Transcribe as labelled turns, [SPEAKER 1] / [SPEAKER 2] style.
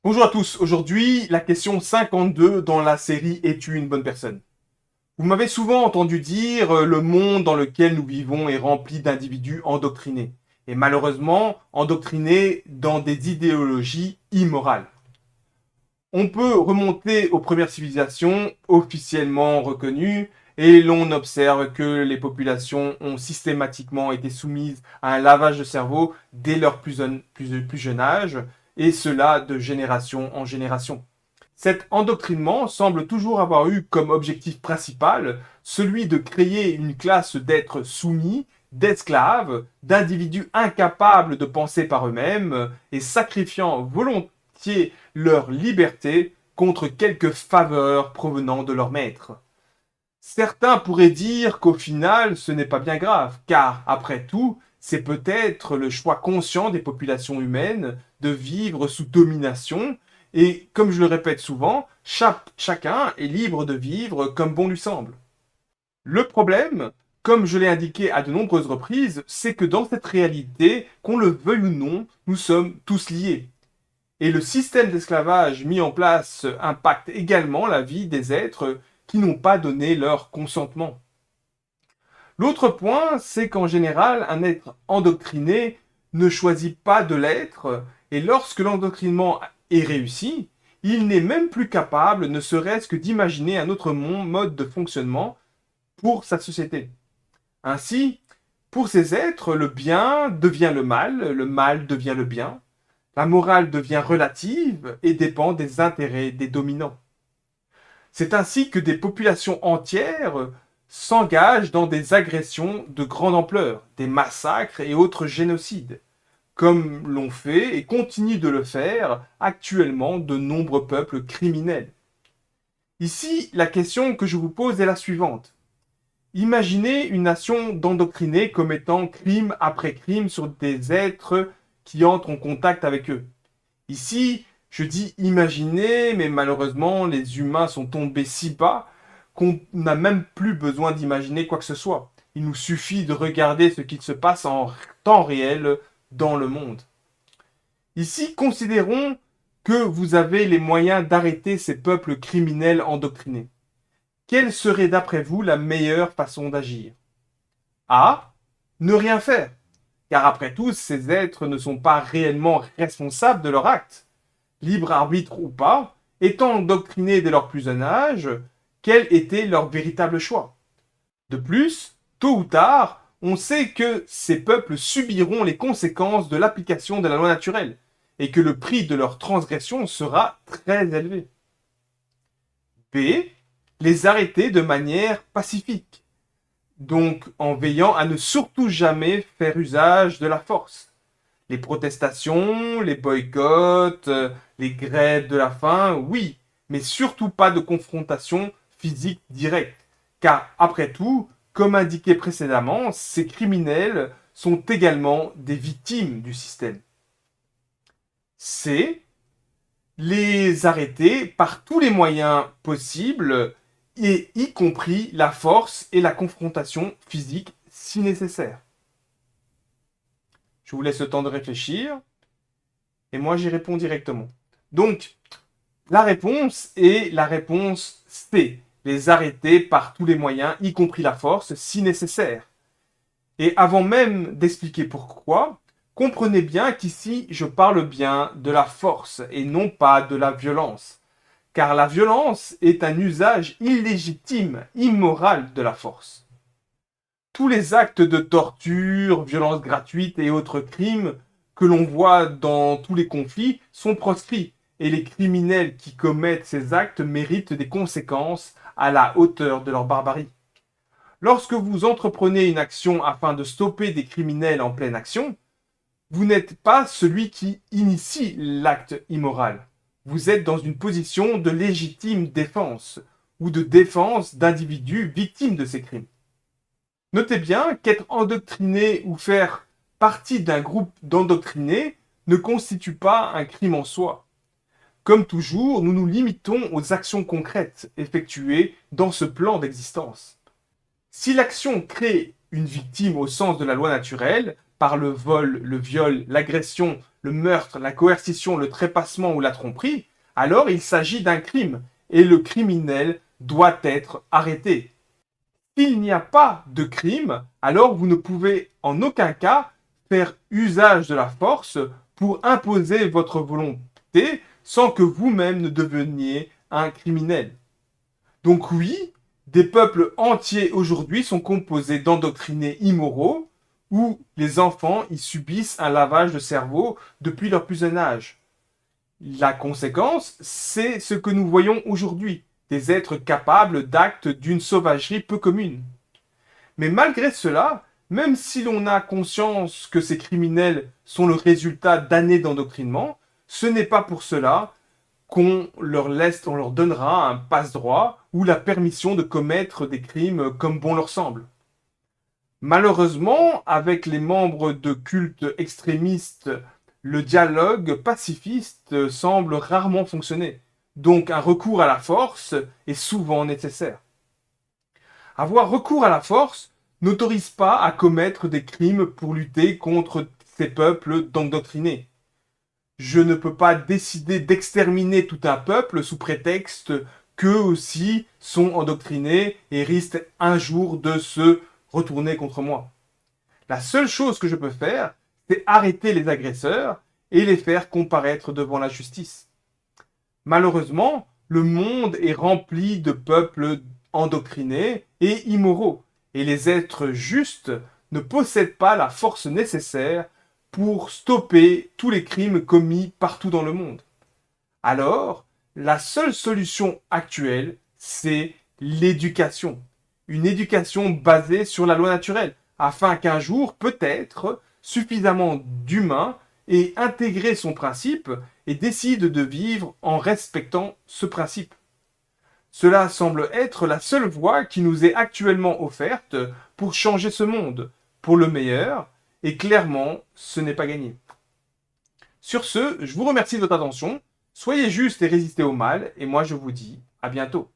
[SPEAKER 1] Bonjour à tous, aujourd'hui la question 52 dans la série Es-tu une bonne personne? Vous m'avez souvent entendu dire le monde dans lequel nous vivons est rempli d'individus endoctrinés, et malheureusement endoctrinés dans des idéologies immorales. On peut remonter aux premières civilisations officiellement reconnues, et l'on observe que les populations ont systématiquement été soumises à un lavage de cerveau dès leur plus jeune âge, et cela de génération en génération. Cet endoctrinement semble toujours avoir eu comme objectif principal celui de créer une classe d'êtres soumis, d'esclaves, d'individus incapables de penser par eux-mêmes et sacrifiant volontiers leur liberté contre quelques faveurs provenant de leur maître. Certains pourraient dire qu'au final, ce n'est pas bien grave, car, après tout, c'est peut-être le choix conscient des populations humaines de vivre sous domination, et comme je le répète souvent, chacun est libre de vivre comme bon lui semble. Le problème, comme je l'ai indiqué à de nombreuses reprises, c'est que dans cette réalité, qu'on le veuille ou non, nous sommes tous liés. Et le système d'esclavage mis en place impacte également la vie des êtres qui n'ont pas donné leur consentement. L'autre point, c'est qu'en général, un être endoctriné ne choisit pas de l'être, et lorsque l'endoctrinement est réussi, il n'est même plus capable, ne serait-ce que d'imaginer un autre mode de fonctionnement pour sa société. Ainsi, pour ces êtres, le bien devient le mal devient le bien, la morale devient relative et dépend des intérêts des dominants. C'est ainsi que des populations entières s'engagent dans des agressions de grande ampleur, des massacres et autres génocides, comme l'ont fait et continuent de le faire actuellement de nombreux peuples criminels. Ici, la question que je vous pose est la suivante. Imaginez une nation d'endoctrinés commettant crime après crime sur des êtres qui entrent en contact avec eux. Ici, je dis imaginer, mais malheureusement, les humains sont tombés si bas qu'on n'a même plus besoin d'imaginer quoi que ce soit. Il nous suffit de regarder ce qui se passe en temps réel dans le monde. Ici, considérons que vous avez les moyens d'arrêter ces peuples criminels endoctrinés. Quelle serait d'après vous la meilleure façon d'agir? A. Ne rien faire. Car après tout, ces êtres ne sont pas réellement responsables de leurs actes. Libre arbitre ou pas, étant endoctrinés dès leur plus jeune âge, quel était leur véritable choix? De plus, tôt ou tard, on sait que ces peuples subiront les conséquences de l'application de la loi naturelle, et que le prix de leur transgression sera très élevé. B. Les arrêter de manière pacifique, donc en veillant à ne surtout jamais faire usage de la force. Les protestations, les boycotts, les grèves de la faim, oui, mais surtout pas de confrontation physique directe. Car après tout, comme indiqué précédemment, ces criminels sont également des victimes du système. C'est les arrêter par tous les moyens possibles, et y compris la force et la confrontation physique si nécessaire. Je vous laisse le temps de réfléchir. Et moi, j'y réponds directement. Donc, la réponse est la réponse C. Les arrêter par tous les moyens, y compris la force, si nécessaire. Et avant même d'expliquer pourquoi, comprenez bien qu'ici, je parle bien de la force et non pas de la violence. Car la violence est un usage illégitime, immoral de la force. Tous les actes de torture, violence gratuite et autres crimes que l'on voit dans tous les conflits sont proscrits, et les criminels qui commettent ces actes méritent des conséquences à la hauteur de leur barbarie. Lorsque vous entreprenez une action afin de stopper des criminels en pleine action, vous n'êtes pas celui qui initie l'acte immoral. Vous êtes dans une position de légitime défense ou de défense d'individus victimes de ces crimes. Notez bien qu'être endoctriné ou faire partie d'un groupe d'endoctrinés ne constitue pas un crime en soi. Comme toujours, nous nous limitons aux actions concrètes effectuées dans ce plan d'existence. Si l'action crée une victime au sens de la loi naturelle, par le vol, le viol, l'agression, le meurtre, la coercition, le trépassement ou la tromperie, alors il s'agit d'un crime et le criminel doit être arrêté. S'il n'y a pas de crime, alors vous ne pouvez en aucun cas faire usage de la force pour imposer votre volonté sans que vous-même ne deveniez un criminel. Donc oui, des peuples entiers aujourd'hui sont composés d'endoctrinés immoraux où les enfants y subissent un lavage de cerveau depuis leur plus jeune âge. La conséquence, c'est ce que nous voyons aujourd'hui, des êtres capables d'actes d'une sauvagerie peu commune. Mais malgré cela, même si l'on a conscience que ces criminels sont le résultat d'années d'endoctrinement, ce n'est pas pour cela qu'on leur donnera un passe-droit ou la permission de commettre des crimes comme bon leur semble. Malheureusement, avec les membres de cultes extrémistes, le dialogue pacifiste semble rarement fonctionner. Donc un recours à la force est souvent nécessaire. Avoir recours à la force n'autorise pas à commettre des crimes pour lutter contre ces peuples endoctrinés. Je ne peux pas décider d'exterminer tout un peuple sous prétexte qu'eux aussi sont endoctrinés et risquent un jour de se retourner contre moi. La seule chose que je peux faire, c'est arrêter les agresseurs et les faire comparaître devant la justice. Malheureusement, le monde est rempli de peuples endoctrinés et immoraux, et les êtres justes ne possèdent pas la force nécessaire pour stopper tous les crimes commis partout dans le monde. Alors, la seule solution actuelle, c'est l'éducation. Une éducation basée sur la loi naturelle, afin qu'un jour, peut-être, suffisamment d'humains aient intégré son principe et décident de vivre en respectant ce principe. Cela semble être la seule voie qui nous est actuellement offerte pour changer ce monde, pour le meilleur, et clairement, ce n'est pas gagné. Sur ce, je vous remercie de votre attention, soyez juste et résistez au mal, et moi je vous dis à bientôt.